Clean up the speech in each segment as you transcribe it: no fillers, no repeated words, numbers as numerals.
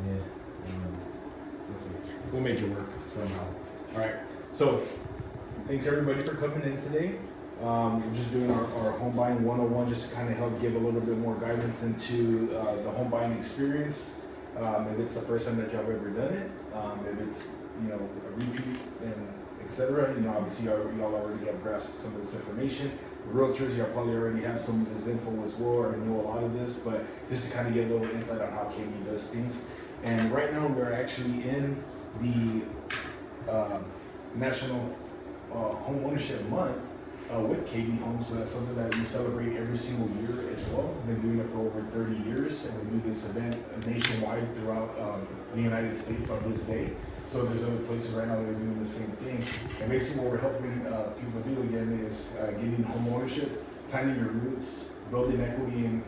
Yeah. Let's see. We'll make it work somehow. All right. So, thanks everybody for coming in today. We're just doing our home buying 101 just to kind of help give a little bit more guidance into the home buying experience. If it's the first time that y'all have ever done it, if it's a repeat and etc. Obviously y'all already have grasped some of this information. Realtors, y'all probably already have some of this info as well, or know a lot of this, but just to kind of get a little insight on how KB does things. And right now we're actually in the National Home Ownership Month with KB Homes, so that's something that we celebrate every single year as well. We've been doing it for over 30 years, and we do this event nationwide throughout the United States on this day. So there's other places right now that are doing the same thing. And basically what we're helping people do again is getting home ownership, planning your roots, building equity and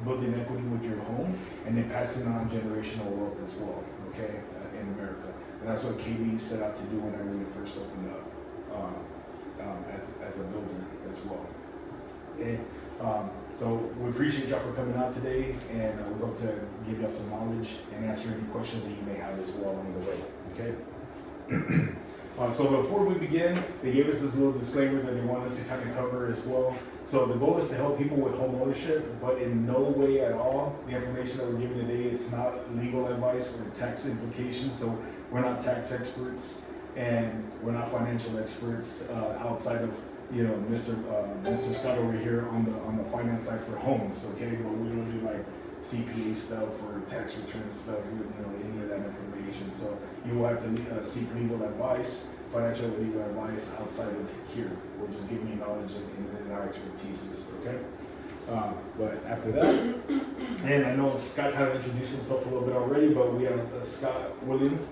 building equity with your home, and then passing on generational wealth as well, okay, in America. And that's what KB set out to do whenever we first opened up as a builder as well. Okay, so we appreciate y'all for coming out today, and we hope to give y'all some knowledge and answer any questions that you may have as well along the way. Okay. So before we begin, they gave us this little disclaimer that they want us to kind of cover as well. So the goal is to help people with home ownership, but in no way at all, the information that we're giving today, it's not legal advice or tax implications. So we're not tax experts and we're not financial experts outside of Mr. Scott over here on the finance side for homes. Okay, but we don't do like CPA stuff or tax return stuff, any of that information. So you will have to seek legal advice, financial legal advice outside of here. We're just giving you knowledge and our expertise, okay? But after that, and I know Scott kind of introduced himself a little bit already, but we have Scott Williams,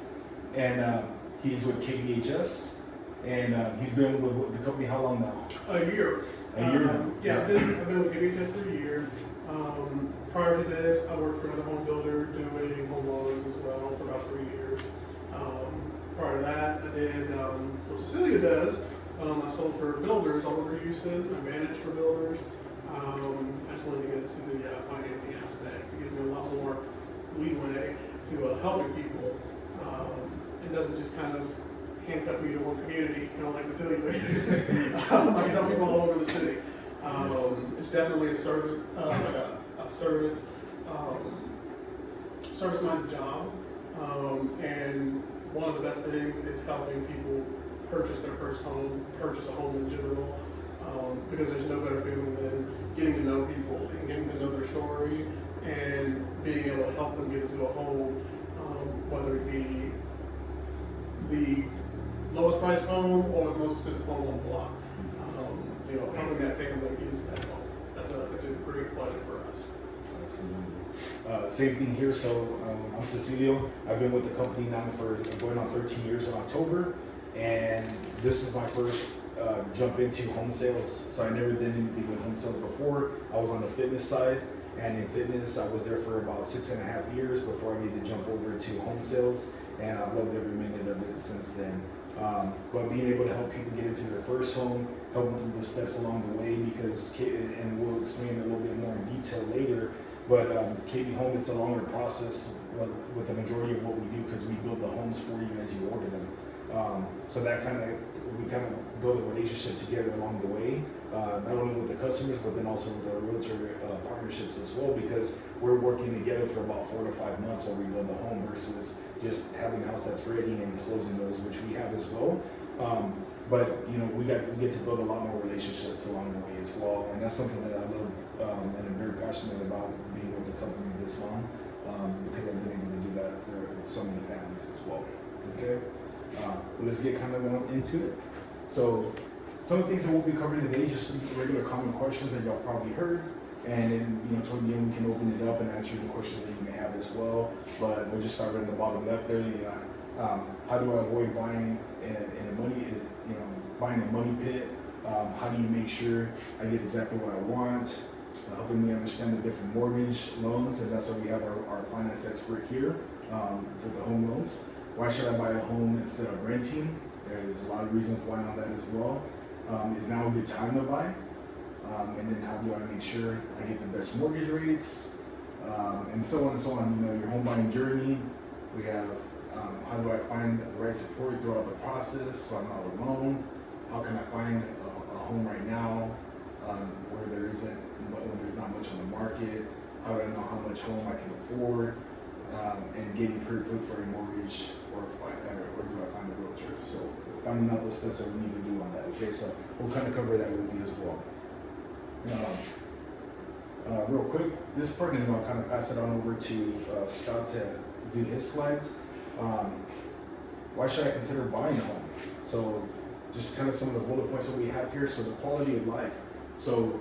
and he's with KBHS, and he's been with the company how long now? A year. A year now? Yeah, I've been with KBHS for a year. Prior to this, I worked for another home builder doing home loans as well for about 3 years. Prior to that, I did what Cecilia does. I sold for builders all over Houston. I managed for builders. I just wanted to get into the financing aspect. It gives me a lot more leeway to helping people. It doesn't just kind of handcuff me to one community, kind of like Cecilia does. I can help people all over the city. It's definitely a service, service-minded job, and one of the best things is helping people purchase their first home, purchase a home in general, because there's no better feeling than getting to know people and getting to know their story and being able to help them get into a home, whether it be the lowest priced home or the most expensive home on the block. Helping that family get into that home. That's a great pleasure for us. Absolutely. Same thing here. So I'm Cecilio. I've been with the company now for going on 13 years in October, and this is my first jump into home sales. So I never did anything with home sales before. I was on the fitness side, and in fitness I was there for about 6.5 years before I made the jump over to home sales, and I've loved every minute of it since then. But being able to help people get into their first home, help them through the steps along the way, because, and we'll explain it a little bit more in detail later, but KB Home, it's a longer process with the majority of what we do, because we build the homes for you as you order them. So that we kind of build a relationship together along the way, not only with the customers, but then also with our realtor partnerships as well, because we're working together for about 4 to 5 months while we build the home versus just having a house that's ready and closing those, which we have as well. But we get to build a lot more relationships along the way as well, and that's something that I love and I'm very passionate about being with the company this long, because I've been able to do that for so many families as well. Okay, but let's get kind of into it. So some of the things that we'll be covering today, just some regular common questions that y'all probably heard, and then toward the end we can open it up and answer the questions that you may have as well. But we'll just start right in the bottom left there. How do I avoid buying buying a money pit? How do you make sure I get exactly what I want? Helping me understand the different mortgage loans, and that's why we have our finance expert here for the home loans. Why should I buy a home instead of renting? There's a lot of reasons why on that as well. Is now a good time to buy? And then how do I make sure I get the best mortgage rates? and so on and so on. You know, your home buying journey. We have how do I find the right support throughout the process so I'm not alone? How can I find a home right now where there isn't, when there's not much on the market? How do I know how much home I can afford? And getting pre-approved for a mortgage, or do I find a realtor? So finding out the steps that we need to do on that. Okay, so we'll kind of cover that with you as well. Real quick, this part, and I'll kind of pass it on over to Scott to do his slides. Why should I consider buying a home? So just kind of some of the bullet points that we have here. So the quality of life. So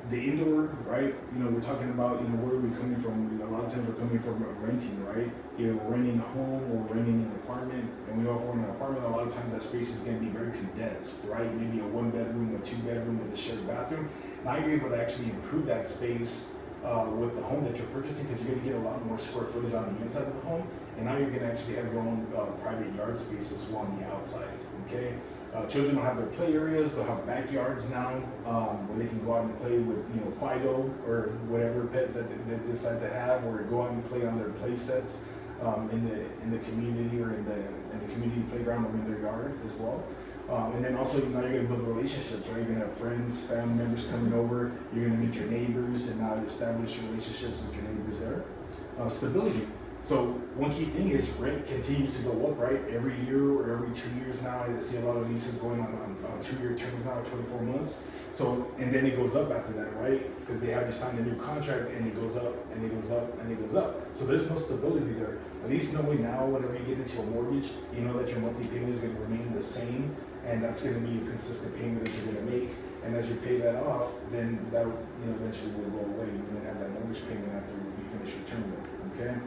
the indoor, right? You know, we're talking about, you know, where are we coming from? You know, a lot of times we're coming from renting, right? Either we're renting a home or renting an apartment. And we know if we're in an apartment, a lot of times that space is going to be very condensed, right? Maybe a 1-bedroom, a 2-bedroom with a shared bathroom. Now you're able to actually improve that space with the home that you're purchasing, because you're going to get a lot more square footage on the inside of the home, and now you're going to actually have your own private yard space as well on the outside. Okay, children will have their play areas. They'll have backyards now where they can go out and play with, you know, Fido or whatever pet that they decide to have, or go out and play on their play sets in the community, or in the community playground, or in their yard as well. And then also, now you're going to build relationships, right? You're going to have friends, family members coming over. You're going to meet your neighbors and now establish relationships with your neighbors there. Stability. So one key thing is rent continues to go up, right? Every year or every 2 years now. I see a lot of leases going on 2-year terms now, 24 months. So, and then it goes up after that, right? Because they have you sign a new contract, and it goes up, and it goes up, and it goes up. So there's no stability there. At least knowing now, whenever you get into a mortgage, you know that your monthly payment is going to remain the same, and that's going to be a consistent payment that you're going to make. And as you pay that off, then that, you know, eventually will go away. You won't have that mortgage payment after you finish your term there. Okay.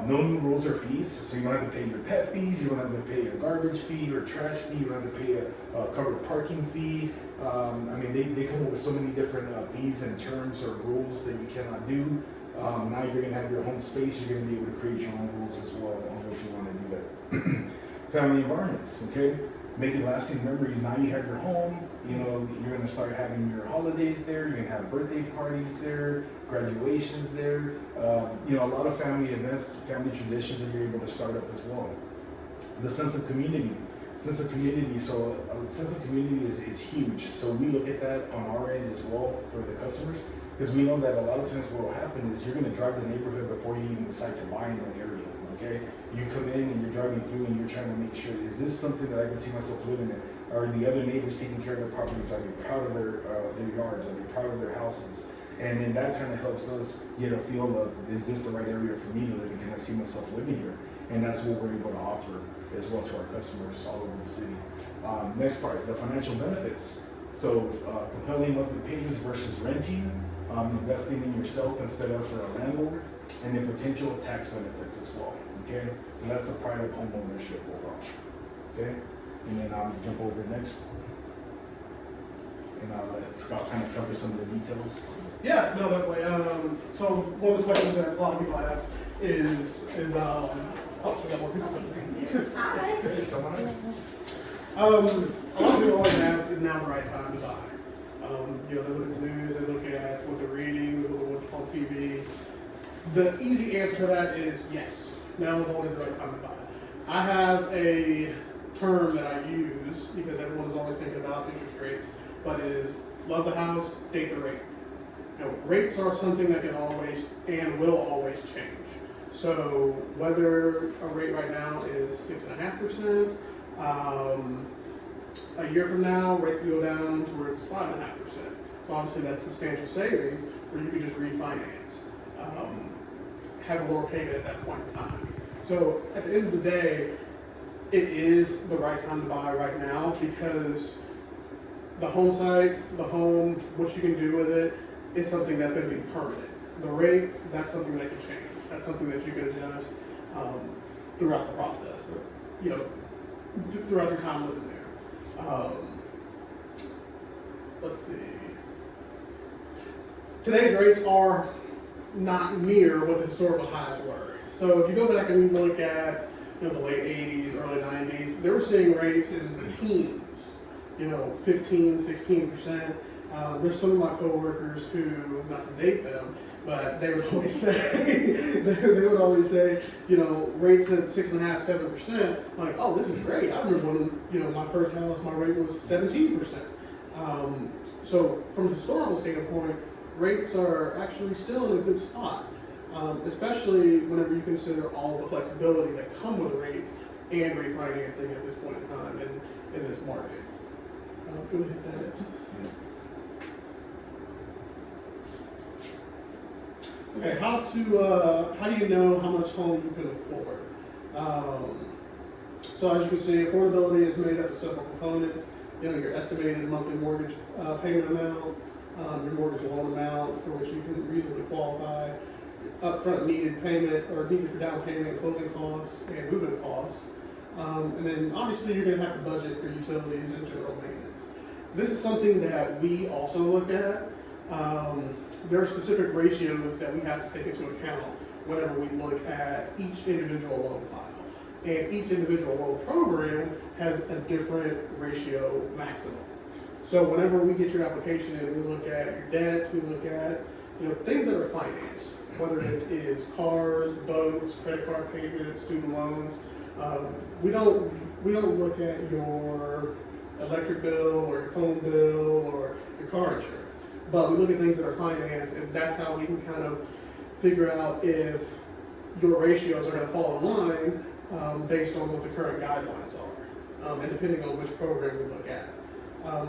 No new rules or fees, so you don't have to pay your pet fees, you don't have to pay a garbage fee or trash fee, you don't have to pay a covered parking fee. I mean, they come up with so many different fees and terms or rules that you cannot do. Now you're going to have your home space, you're going to be able to create your own rules as well on what you want to do there. Family environments, okay? Making lasting memories. Now you have your home, you know, you're going to start having your holidays there, you're going to have birthday parties there, graduations there, you know, a lot of family events, family traditions that you're able to start up as well. The sense of community. Sense of community, so a sense of community is huge. So we look at that on our end as well for the customers, because we know that a lot of times what will happen is you're going to drive the neighborhood before you even decide to buy in that area. Okay, you come in and you're driving through and you're trying to make sure, is this something that I can see myself living in? Are the other neighbors taking care of their properties? Are they proud of their yards? Are they proud of their houses? And then that kind of helps us get a feel of, is this the right area for me to live in? Can I see myself living here? And that's what we're able to offer as well to our customers all over the city. Next part, the financial benefits. So compelling monthly payments versus renting, investing in yourself instead of for a landlord, and then potential tax benefits as well. Okay, so that's the pride of home ownership overall. Okay, and then I'll jump over next, and I'll let Scott kind of cover some of the details. Yeah, no, definitely. So one of the questions that a lot of people ask is oh, we got more people coming. A lot of people always ask, is now the right time to buy? You know, they look at the news, they look at what they're reading, they look at what's on TV. The easy answer to that is yes. Now is always the right time to buy. I have a term that I use because everyone is always thinking about interest rates, but it is love the house, date the rate. You know, rates are something that can always and will always change. So whether a rate right now is 6.5%, a year from now rates can go down towards 5.5%. So obviously that's substantial savings where you can just refinance. Have a lower payment at that point in time. So at the end of the day, it is the right time to buy right now because the home site, the home, what you can do with it is something that's going to be permanent. The rate, that's something that can change. That's something that you can adjust throughout the process, or, you know, throughout your time living there. Let's see. Today's rates are not near what the historical highs were. So if you go back and you look at, you know, the late 80s, early 90s, they were seeing rates in the teens, you know, 15, 16%. There's some of my coworkers who, not to date them, but they would always say, they would always say, you know, rates at 6.5%, 7%. I'm like, oh, this is great. I remember when, you know, my first house, my rate was 17%. So from a historical standpoint, rates are actually still in a good spot, especially whenever you consider all the flexibility that come with rates and refinancing at this point in time in this market. Go ahead and hit that. Okay, how do you know how much home you can afford? So as you can see, affordability is made up of several components. You know, your estimated monthly mortgage payment amount, your mortgage loan amount for which you can reasonably qualify, upfront needed payment or needed for down payment, closing costs, and moving costs. And then obviously you're going to have to budget for utilities and general maintenance. This is something that we also look at. There are specific ratios that we have to take into account whenever we look at each individual loan file. And each individual loan program has a different ratio maximum. So whenever we get your application and we look at your debt, we look at, you know, things that are financed, whether it is cars, boats, credit card payments, student loans. We don't look at your electric bill or your phone bill or your car insurance. But we look at things that are financed, and that's how we can kind of figure out if your ratios are going to fall in line based on what the current guidelines are, and depending on which program we look at.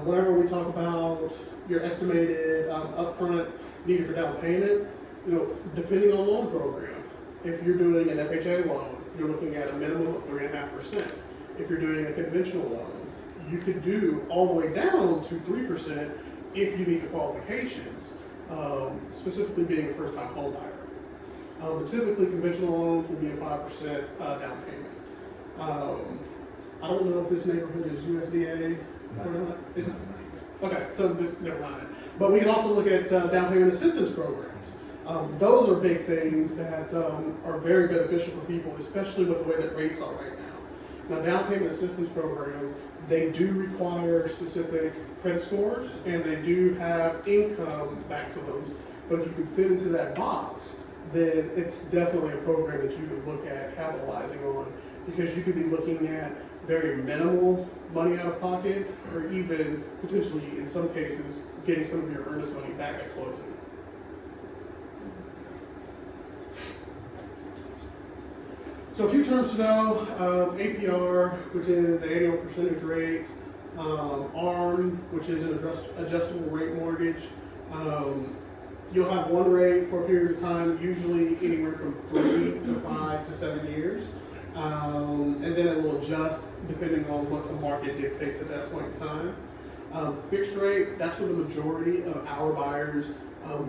Whenever we talk about your estimated upfront needed for down payment, you know, depending on loan program, if you're doing an FHA loan, you're looking at a minimum of 3.5%. If you're doing a conventional loan, you could do all the way down to 3% if you meet the qualifications, specifically being a first-time home buyer. But typically, conventional loans will be a 5% down payment. I don't know if this neighborhood is USDA or not. Is it? Okay, so this, never mind. But we can also look at down payment assistance programs. Those are big things that are very beneficial for people, especially with the way that rates are right now. Now, down payment assistance programs, they do require specific credit scores, and they do have income maximums. But if you can fit into that box, then it's definitely a program that you could look at capitalizing on, because you could be looking at very minimal money out of pocket, or even potentially, in some cases, getting some of your earnest money back at closing. So a few terms to know: APR, which is the annual percentage rate; ARM, which is an adjustable rate mortgage. You'll have one rate for a period of time, usually anywhere from 3 to 5 to 7 years. And then it will adjust depending on what the market dictates at that point in time. Fixed rate, that's where the majority of our buyers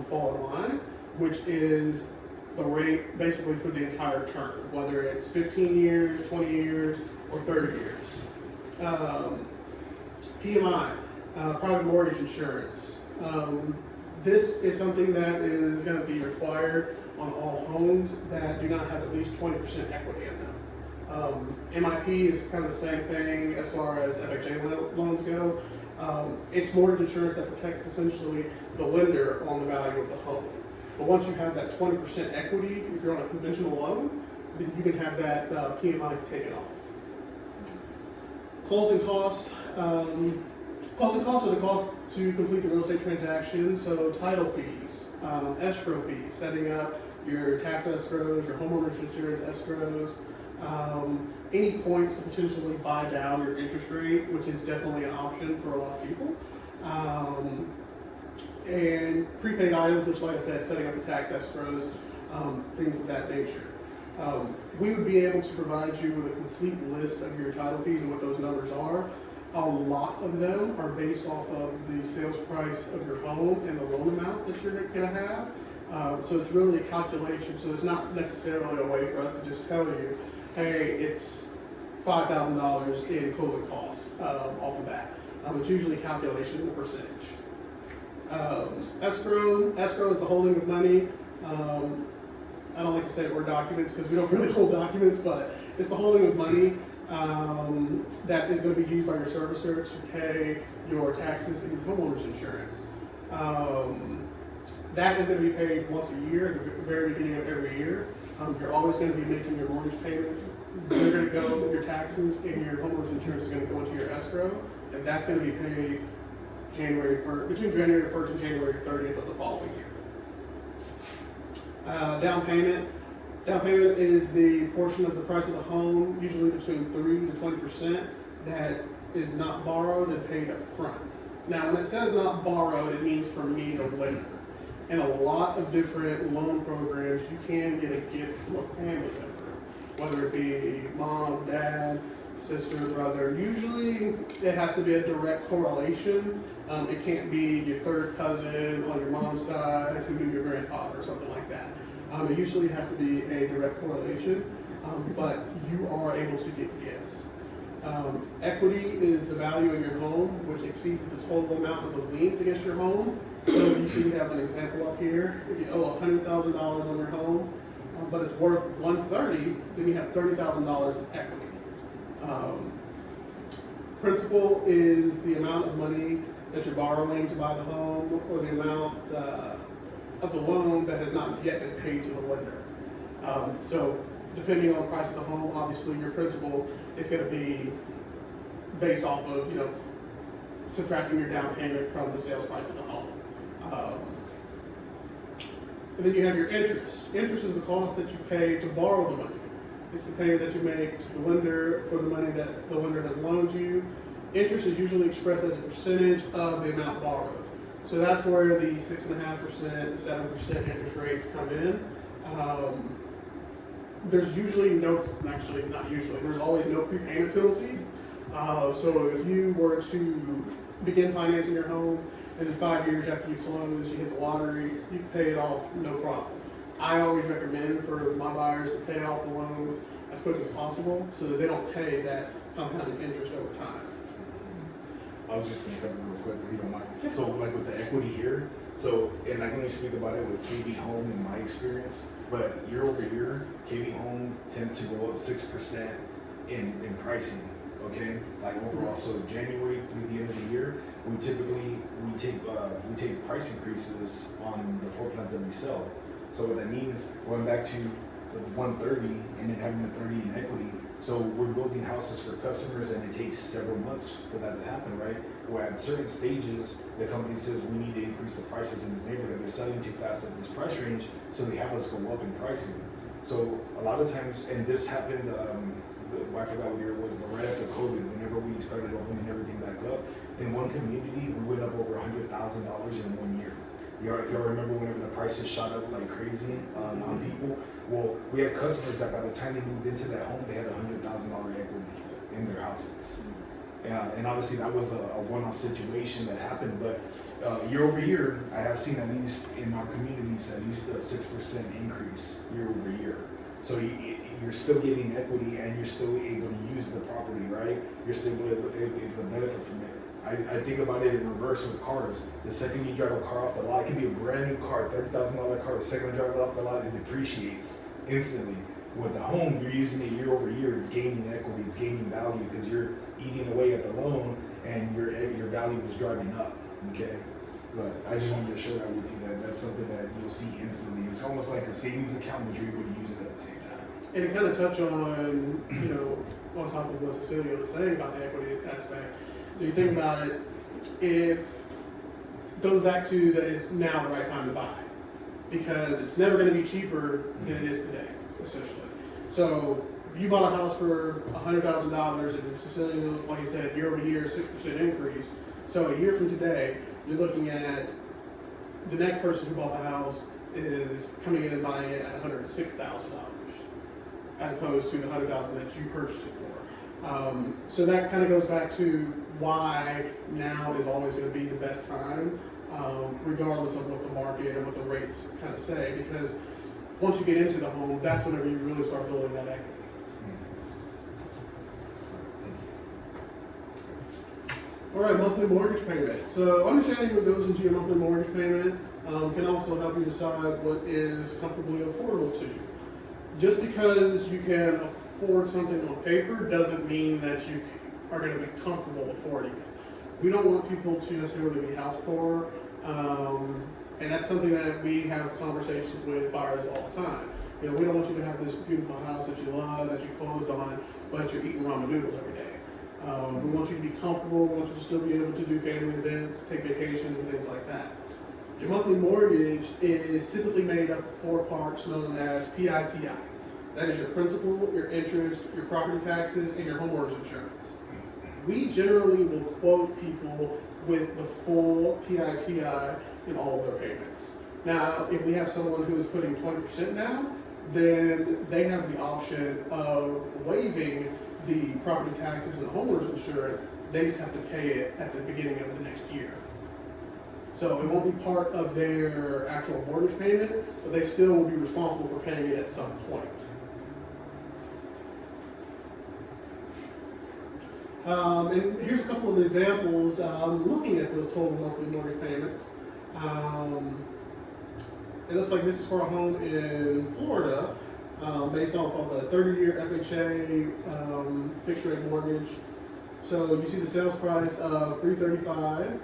fall in line, which is the rate basically for the entire term, whether it's 15 years, 20 years, or 30 years. PMI, private mortgage insurance. This is something that is going to be required on all homes that do not have at least 20% equity in them. MIP is kind of the same thing as far as FHA loans go. It's mortgage insurance that protects essentially the lender on the value of the home. But once you have that 20% equity, if you're on a conventional loan, then you can have that PMI taken off. Closing costs. Closing costs are the cost to complete the real estate transaction. So title fees, escrow fees, setting up your tax escrows, your homeowner's insurance escrows, any points to potentially buy down your interest rate, which is definitely an option for a lot of people. And prepaid items, which, like I said, setting up the tax escrows, things of that nature. We would be able to provide you with a complete list of your title fees and what those numbers are. A lot of them are based off of the sales price of your home and the loan amount that you're going to have. So it's really a calculation. So it's not necessarily a way for us to just tell you, hey, it's $5,000 in closing costs off of that. It's usually a calculation of a percentage. Escrow is the holding of money. I don't like to say word documents because we don't really hold documents, but it's the holding of money that is going to be used by your servicer to pay your taxes and your homeowner's insurance. That is going to be paid once a year, at the very beginning of every year. You're always going to be making your mortgage payments. You're going to go, your taxes and your homeowner's insurance is going to go into your escrow, and that's going to be paid between January 1st and January 30th of the following year. Down payment. Down payment is the portion of the price of the home, usually between 3 to 20%, that is not borrowed and paid up front. Now, when it says not borrowed, it means from me, the lender. In a lot of different loan programs, you can get a gift from a family member, whether it be mom, dad, sister, brother. Usually, it has to be a direct correlation. It can't be your third cousin on your mom's side who knew your grandfather or something like that. It usually has to be a direct correlation, but you are able to get gifts. Equity is the value of your home, which exceeds the total amount of the liens against your home. So you see we have an example up here. If you owe $100,000 on your home, but it's worth $130,000, then you have $30,000 in equity. Principal is the amount of money that you're borrowing to buy the home, or the amount of the loan that has not yet been paid to the lender. So depending on the price of the home, obviously your principal is going to be based off of, subtracting your down payment from the sales price of the home. And then you have your interest. Interest is the cost that you pay to borrow the money. It's the payment that you make to the lender for the money that the lender has loaned you. Interest is usually expressed as a percentage of the amount borrowed. So that's where the 6.5%, the 7% interest rates come in. There's usually there's always no prepayment penalties. So if you were to begin financing your home, and then 5 years after you close, you hit the lottery, you can pay it off, no problem. I always recommend for my buyers to pay off the loans as quick as possible so that they don't pay that compounding interest over time. I was just going to cover real quick, if you don't mind. So, like with the equity here, and I can only speak about it with KB Home in my experience, but year over year, KB Home tends to go up 6% in pricing. Okay, like overall, so January through the end of the year, we take price increases on the floor plans that we sell. So what that means, going back to the 130 and then having the 30 in equity. So we're building houses for customers, and it takes several months for that to happen, right? Where at certain stages, the company says we need to increase the prices in this neighborhood. They're selling too fast at this price range, so they have us go up in pricing. So a lot of times, and this happened. I forgot what year it was, but right after COVID, whenever we started opening everything back up, in one community, we went up over $100,000 in 1 year. If y'all remember whenever the prices shot up like crazy on people, well, we had customers that by the time they moved into that home, they had $100,000 equity in their houses. And obviously that was a one-off situation that happened, but year over year, I have seen at least in our communities, at least a 6% increase year over year. So you're still getting equity, and you're still able to use the property, right? You're still able to benefit from it. I think about it in reverse with cars. The second you drive a car off the lot, it can be a brand new car, $30,000 car. The second you drive it off the lot, it depreciates instantly. With the home, you're using it year over year. It's gaining equity, it's gaining value because you're eating away at the loan, and your value is driving up. Okay. But I just wanted to share that with you, that's something that you'll see instantly. It's almost like a savings account, but you're able to use it at the same time. And to kind of touch on, on top of what Cecilia was saying about the equity aspect, if you think about it, it goes back to that it's now the right time to buy, because it's never going to be cheaper than it is today, essentially. So if you bought a house for $100,000, and Cecilia, like you said, year over year, 6% increase. So a year from today, you're looking at the next person who bought the house is coming in and buying it at $106,000, as opposed to the $100,000 that you purchased it for. So that kind of goes back to why now is always going to be the best time, regardless of what the market and what the rates kind of say. Because once you get into the home, that's whenever you really start building that equity. All right, monthly mortgage payment. So understanding what goes into your monthly mortgage payment can also help you decide what is comfortably affordable to you. Just because you can afford something on paper doesn't mean that you are going to be comfortable affording it. We don't want people to necessarily be house poor And that's something that we have conversations with buyers all the time. You know, we don't want you to have this beautiful house that you love, that you closed on, but you're eating ramen noodles every day. We want you to be comfortable. We want you to still be able to do family events, take vacations, and things like that. Your monthly mortgage is typically made up of 4 parts known as PITI. That is your principal, your interest, your property taxes, and your homeowner's insurance. We generally will quote people with the full PITI in all of their payments. Now, if we have someone who is putting 20% down, then they have the option of waiving the property taxes and homeowner's insurance. They just have to pay it at the beginning of the next year. So it won't be part of their actual mortgage payment, but they still will be responsible for paying it at some point. And here's a couple of examples looking at those total monthly mortgage payments. It looks like this is for a home in Florida, based off of a 30-year FHA fixed rate mortgage. So you see the sales price of $335,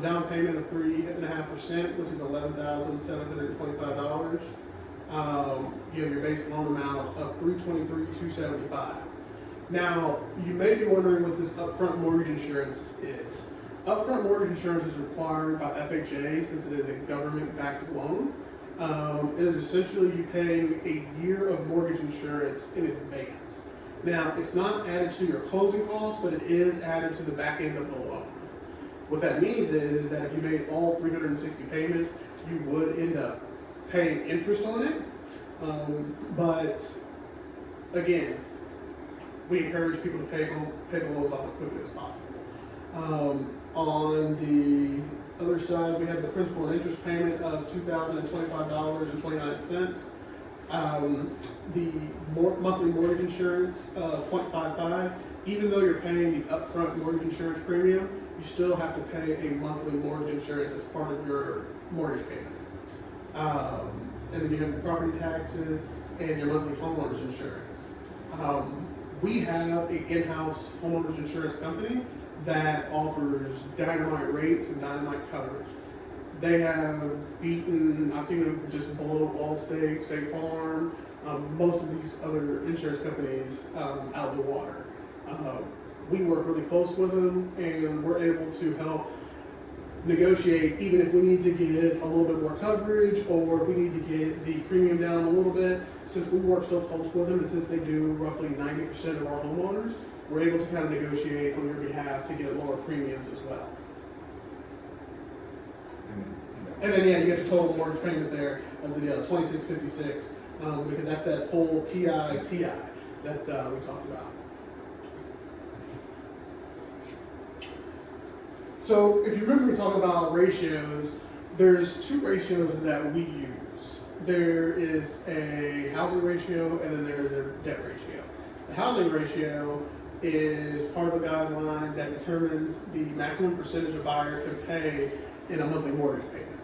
down payment of 3.5%, which is $11,725. You have your base loan amount of $323,275. Now, you may be wondering what this upfront mortgage insurance is. Upfront mortgage insurance is required by FHA since it is a government-backed loan. It is essentially you paying a year of mortgage insurance in advance. Now, it's not added to your closing costs, but it is added to the back end of the loan. What that means is that if you made all 360 payments, you would end up paying interest on it. But again, we encourage people to pay the loans off as quickly as possible. On the other side, we have the principal and interest payment of $2,025.29. The monthly mortgage insurance, 0.55. Even though you're paying the upfront mortgage insurance premium, you still have to pay a monthly mortgage insurance as part of your mortgage payment. And then you have your property taxes and your monthly homeowner's insurance. We have an in-house homeowner's insurance company that offers dynamite rates and dynamite coverage. They have beaten, I've seen them just blow Allstate, State Farm, most of these other insurance companies out of the water. We work really close with them, and we're able to help negotiate even if we need to get a little bit more coverage or if we need to get the premium down a little bit. Since we work so close with them and since they do roughly 90% of our homeowners, we're able to kind of negotiate on your behalf to get lower premiums as well. And then yeah, you get your total mortgage payment there of the $2,656 because that's that full PITI that we talked about. So if you remember we talked about ratios, there's 2 ratios that we use. There is a housing ratio and then there is a debt ratio. The housing ratio is part of a guideline that determines the maximum percentage a buyer can pay in a monthly mortgage payment.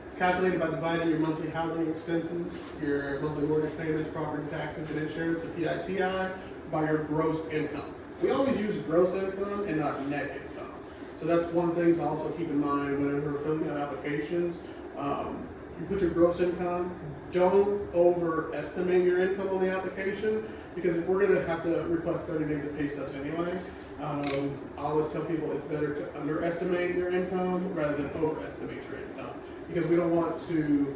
It's calculated by dividing your monthly housing expenses, your monthly mortgage payments, property taxes, and insurance, the PITI, by your gross income. We always use gross income and not net income. So that's one thing to also keep in mind whenever we're filling out applications. You put your gross income, don't overestimate your income on the application because we're going to have to request 30 days of pay stubs anyway. I always tell people it's better to underestimate your income rather than overestimate your income because we don't want to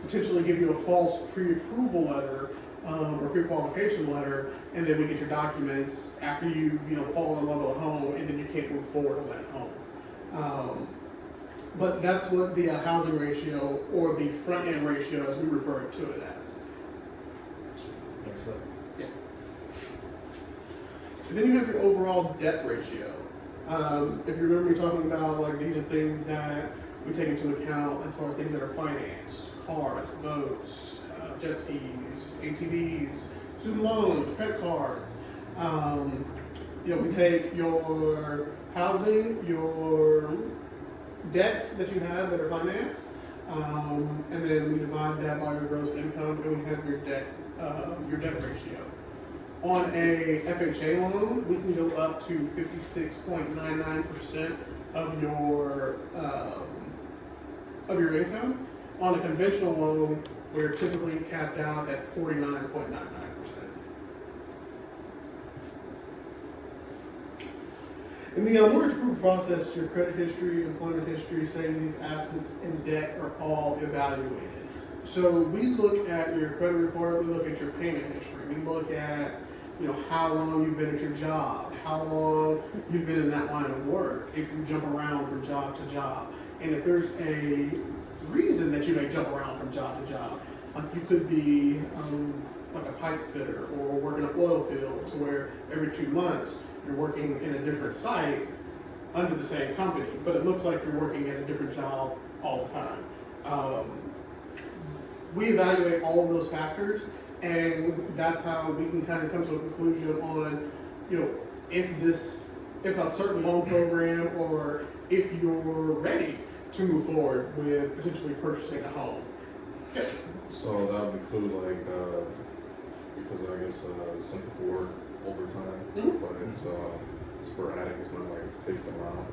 potentially give you a false pre-approval letter or pre-qualification letter, and then we get your documents after you fall in love with a home, and then you can't move forward on that home. But that's what the housing ratio or the front end ratio, as we refer to it as. Excellent. Yeah. And then you have your overall debt ratio. If you remember me talking about these are things that we take into account as far as things that are financed, cars, boats, jet skis, ATVs, student loans, credit cards. We take your housing, your debts that you have that are financed, and then we divide that by your gross income, and we have your debt ratio. On a FHA loan, we can go up to 56.99% of your income. On a conventional loan, we're typically capped out at 49.99%. In the mortgage approval process, your credit history, employment history, savings, assets, and debt are all evaluated. So we look at your credit report, we look at your payment history, we look at how long you've been at your job, how long you've been in that line of work, if you jump around from job to job. And if there's a reason that you may jump around from job to job, like you could be like a pipe fitter or work in an oil field to where every 2 months you're working in a different site under the same company, but it looks like you're working at a different job all the time. We evaluate all of those factors, and that's how we can kind of come to a conclusion on, if a certain loan program or if you're ready to move forward with potentially purchasing a home. Yeah. So that would include because I guess some people work overtime, but it's sporadic. It's not like fixed amount.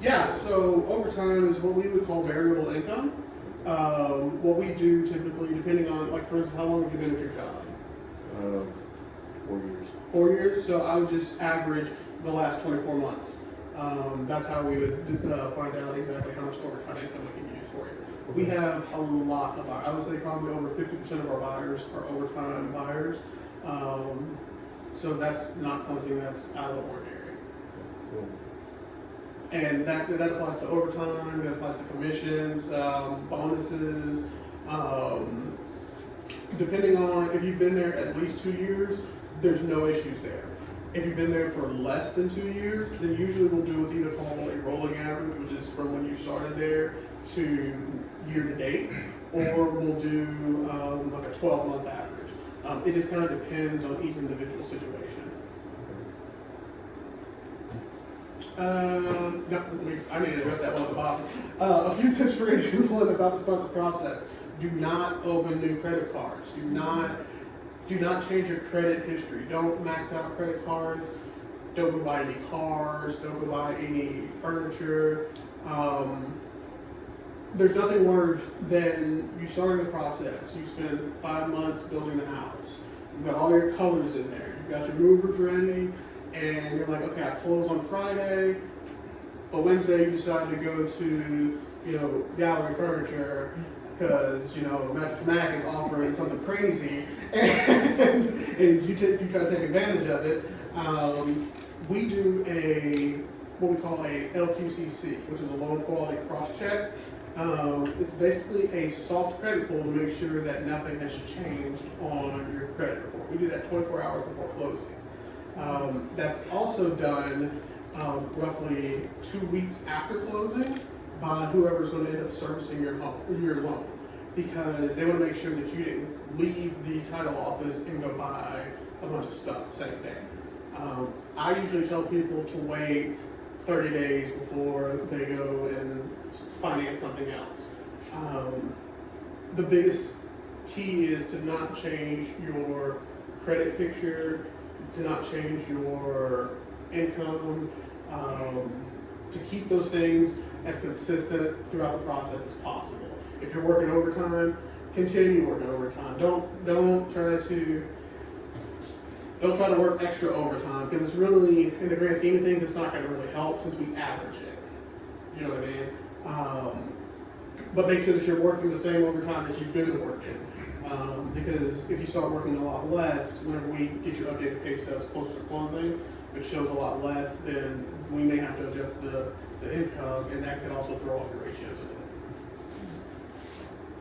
Yeah. So overtime is what we would call variable income. What we do typically, depending on, like, for instance, how long have you been at your job? 4 years. 4 years. So I would just average the last 24 months. That's how we would find out exactly how much overtime income we can use for you. We have a lot of buyers. I would say probably over 50% of our buyers are overtime buyers. So that's not something that's out of the ordinary. Cool. And that applies to overtime, that applies to commissions, bonuses. Depending on if you've been there at least 2 years, there's no issues there. If you've been there for less than 2 years, then usually we'll do what's either called a rolling average, which is from when you started there to year to date, or we'll do like a 12-month average. It just kind of depends on each individual situation. No, I need to address that one at the bottom. A few tips for anyone about to start the process. Do not open new credit cards. Do not change your credit history. Don't max out credit cards. Don't go buy any cars. Don't go buy any furniture. There's nothing worse than you starting the process. You spend 5 months building the house. You've got all your colors in there. You've got your movers ready. And you're like, okay, I close on Friday, but Wednesday you decide to go to, Gallery Furniture because, Mattress Mac is offering something crazy, and you try to take advantage of it. We do what we call a LQCC, which is a loan quality cross-check. It's basically a soft credit pull to make sure that nothing has changed on your credit report. We do that 24 hours before closing. That's also done roughly 2 weeks after closing by whoever's going to end up servicing your loan, because they want to make sure that you didn't leave the title office and go buy a bunch of stuff the same day. I usually tell people to wait 30 days before they go and finance something else. The biggest key is to not change your credit picture, to not change your income, to keep those things as consistent throughout the process as possible. If you're working overtime, continue working overtime. Don't try to work extra overtime, because it's really, in the grand scheme of things, it's not going to really help since we average it. You know what I mean? But make sure that you're working the same overtime that you've been working. Because if you start working a lot less, whenever we get your updated pay stubs closer to closing, if it shows a lot less, then we may have to adjust the income, and that can also throw off your ratios a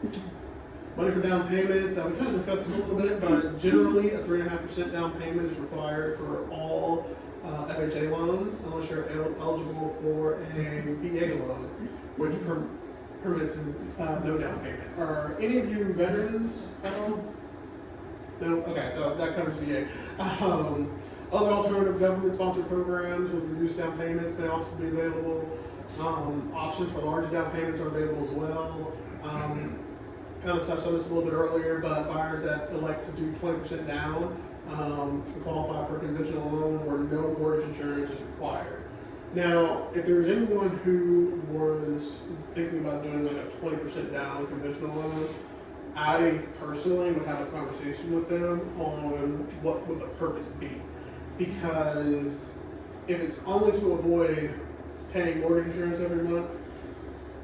bit. Money for down payment, we kind of discussed this a little bit, but generally a 3.5% down payment is required for all FHA loans, unless you're eligible for a VA loan, which permits no down payment. Are any of you veterans? No? Okay, so that covers VA. Other alternative government-sponsored programs with reduced down payments may also be available. Options for larger down payments are available as well. Kind of touched on this a little bit earlier, but buyers that elect to do 20% down can qualify for a conventional loan where no mortgage insurance is required. Now, if there's anyone who was thinking about doing like a 20% down conventional loan, I personally would have a conversation with them on what would the purpose be. Because if it's only to avoid paying mortgage insurance every month,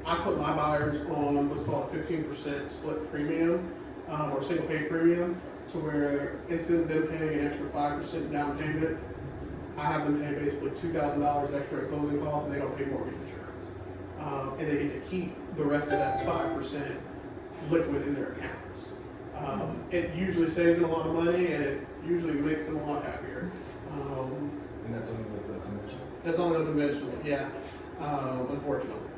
I put my buyers on what's called a 15% split premium or single pay premium, to where instead of them paying an extra 5% down payment, I have them pay basically $2,000 extra in closing costs, and they don't pay mortgage insurance. And they get to keep the rest of that 5% liquid in their accounts. It usually saves them a lot of money, and it usually makes them a lot happier. And that's only with the conventional? That's only with conventional, yeah, unfortunately.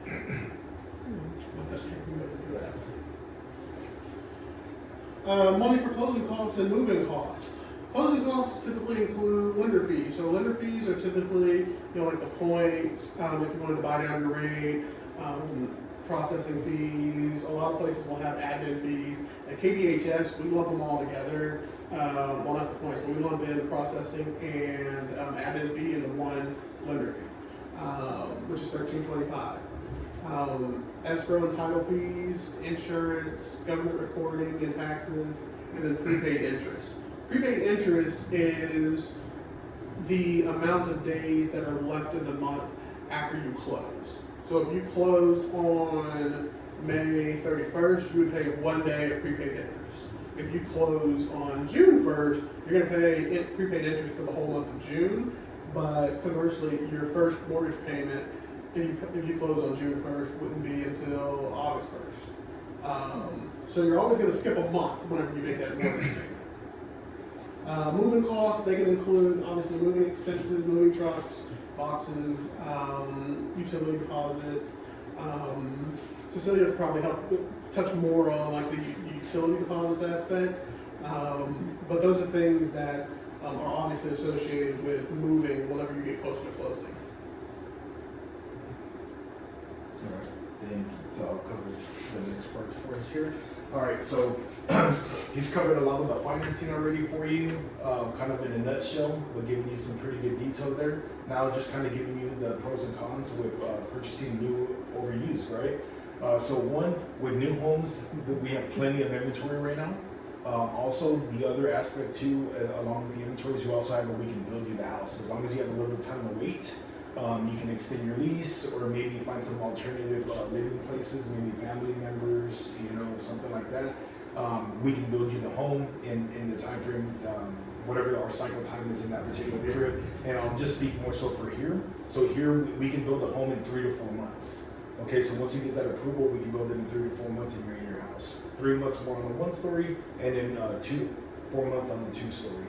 Money for closing costs and moving costs. Closing costs typically include lender fees. So lender fees are typically, like the points, if you wanted to buy down your rate, processing fees. A lot of places will have admin fees. At KBHS, we lump them all together. Well, not the points, but we lump in the processing and admin fee into one lender fee, which is $13.25. Escrow and title fees, insurance, government recording and taxes, and then prepaid interest. Prepaid interest is the amount of days that are left in the month after you close. So if you closed on May 31st, you would pay 1 day of prepaid interest. If you close on June 1st, you're going to pay prepaid interest for the whole month of June, but conversely, your first mortgage payment, if you close on June 1st, wouldn't be until August 1st. So you're always going to skip a month whenever you make that mortgage payment. Moving costs, they can include obviously moving expenses, moving trucks, boxes, utility deposits. Cecilia will probably help touch more on like the utility deposits aspect, but those are things that are obviously associated with moving whenever you get closer to closing. All right, thank you. So I'll cover the next parts for us here. All right, so he's covered a lot of the financing already for you, kind of in a nutshell, but giving you some pretty good detail there. Now just kind of giving you the pros and cons with purchasing new over used, right? So one, with new homes, we have plenty of inventory right now. Also, the other aspect too, along with the inventories, you also have where we can build you the house. As long as you have a little bit of time to wait, you can extend your lease or maybe find some alternative living places, maybe family members, something like that. We can build you the home in the time frame, whatever our cycle time is in that particular neighborhood. And I'll just speak more so for here. So here we can build a home in 3 to 4 months. Okay, so once you get that approval, we can build it in 3 to 4 months and you're in your house. 3 months more on the 1 story, and then 4 months on the 2 story,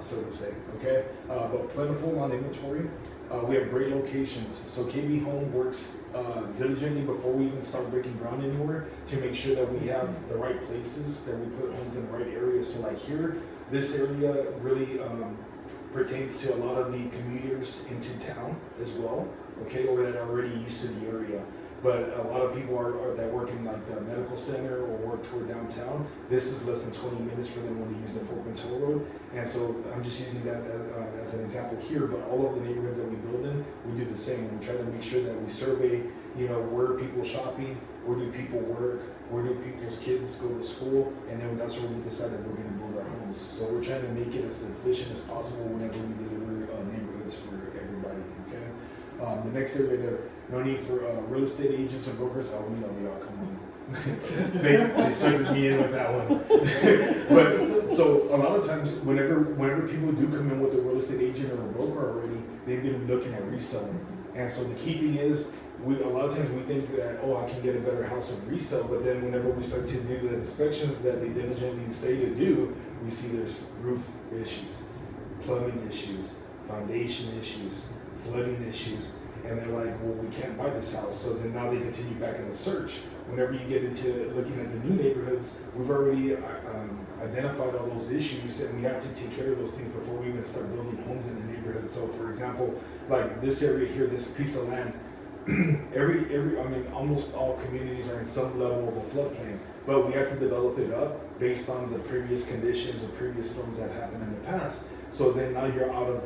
so to say. Okay, but plentiful on inventory. We have great locations. So KB Home works diligently before we even start breaking ground anywhere to make sure that we have the right places, that we put homes in the right areas. So like here, this area really pertains to a lot of the commuters into town as well, okay, or that are already used to the area. But a lot of people that work in like the medical center or work toward downtown. This is less than 20 minutes for them when they use the Forkman Toll Road. And so I'm just using that as an example here, but all of the neighborhoods that we build in, we do the same. We try to make sure that we survey, where are people shopping, where do people work, where do people's kids go to school, and then that's where we decide that we're gonna build our homes. So we're trying to make it as efficient as possible whenever we deliver neighborhoods for everybody, okay? The next area there, no need for real estate agents and brokers. Oh, we know y'all, come on. they sucked me in with that one. But so a lot of times, whenever people do come in with a real estate agent or a broker already, they've been looking at reselling. And so the key thing is, a lot of times we think that, I can get a better house with resale, but then whenever we start to do the inspections that they diligently say to do, we see there's roof issues, plumbing issues, foundation issues, flooding issues, and they're like, well, we can't buy this house. So then now they continue back in the search. Whenever you get into looking at the new neighborhoods, we've already identified all those issues, and we have to take care of those things before we even start building homes in the neighborhood. So for example, like this area here, this piece of land, I mean, almost all communities are in some level of a floodplain, but we have to develop it up based on the previous conditions or previous storms that have happened in the past. So then now you're out of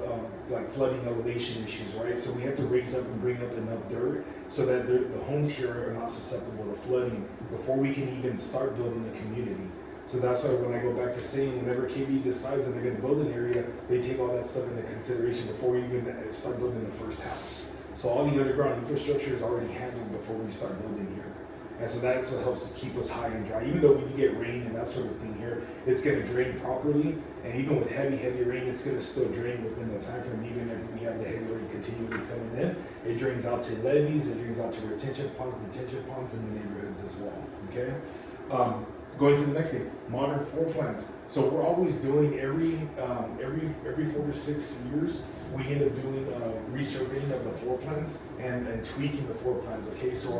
like flooding elevation issues, right? So we have to raise up and bring up enough dirt so that the homes here are not susceptible to flooding before we can even start building a community. So that's why when I go back to saying, whenever KB decides that they're going to build an area, they take all that stuff into consideration before we even start building the first house. So all the underground infrastructure is already handled before we start building here. And so that's what helps keep us high and dry. Even though we do get rain and that sort of thing here, it's going to drain properly. And even with heavy rain, it's going to still drain within the time frame. Even if we have the heavy rain continually coming in, it drains out to levees, it drains out to retention ponds, detention ponds in the neighborhoods as well. Okay. Going to the next thing, modern floor plans. So we're always doing every 4 to 6 years, we end up doing resurveying of the floor plans and tweaking the floor plans. Okay, so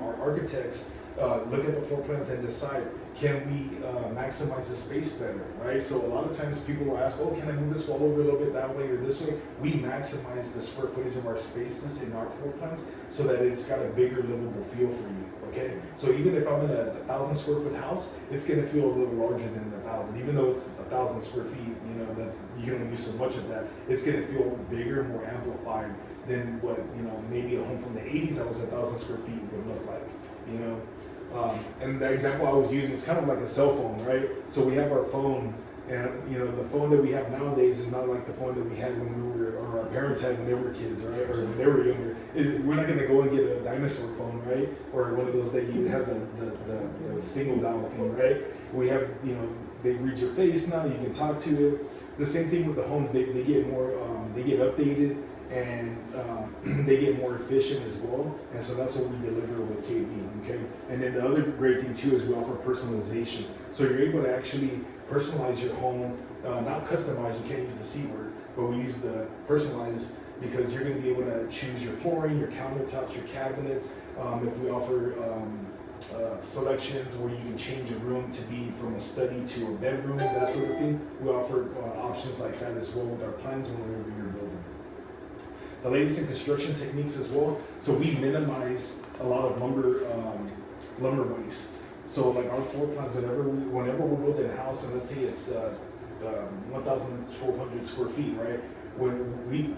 our architects look at the floor plans and decide, can we maximize the space better, right? So a lot of times people will ask, oh, can I move this wall over a little bit that way or this way? We maximize the square footage of our spaces in our floor plans so that it's got a bigger livable feel for you. Okay, so even if I'm in a 1,000 square foot house, it's gonna feel a little larger than 1,000. Even though it's 1,000 square feet, you know, you can only do so much of that. It's gonna feel bigger, more amplified than what, you know, maybe a home from the 80s that was 1,000 square feet would look like, you know. And the example I was using is kind of like a cell phone, right? So we have our phone, and you know, the phone that we have nowadays is not like the phone that we had when we were, or our parents had when they were kids, right? Or when they were younger. We're not gonna go and get a dinosaur phone, right? Or one of those that you have the single dial thing, right? We have, you know, they read your face now, you can talk to it. The same thing with the homes, they get more, they get updated and they get more efficient as well. And so that's what we deliver with KB, okay? And then the other great thing too is we offer personalization. So you're able to actually personalize your home, not customize, we can't use the C word, but we use the personalize because you're going to be able to choose your flooring, your countertops, your cabinets. If we offer selections where you can change a room to be from a study to a bedroom, that sort of thing, we offer options like that as well with our plans whenever you're building. The latest in construction techniques as well. So we minimize a lot of lumber waste. So like our floor plans, whenever we're building a house, and let's say it's 1,200 square feet, right? When we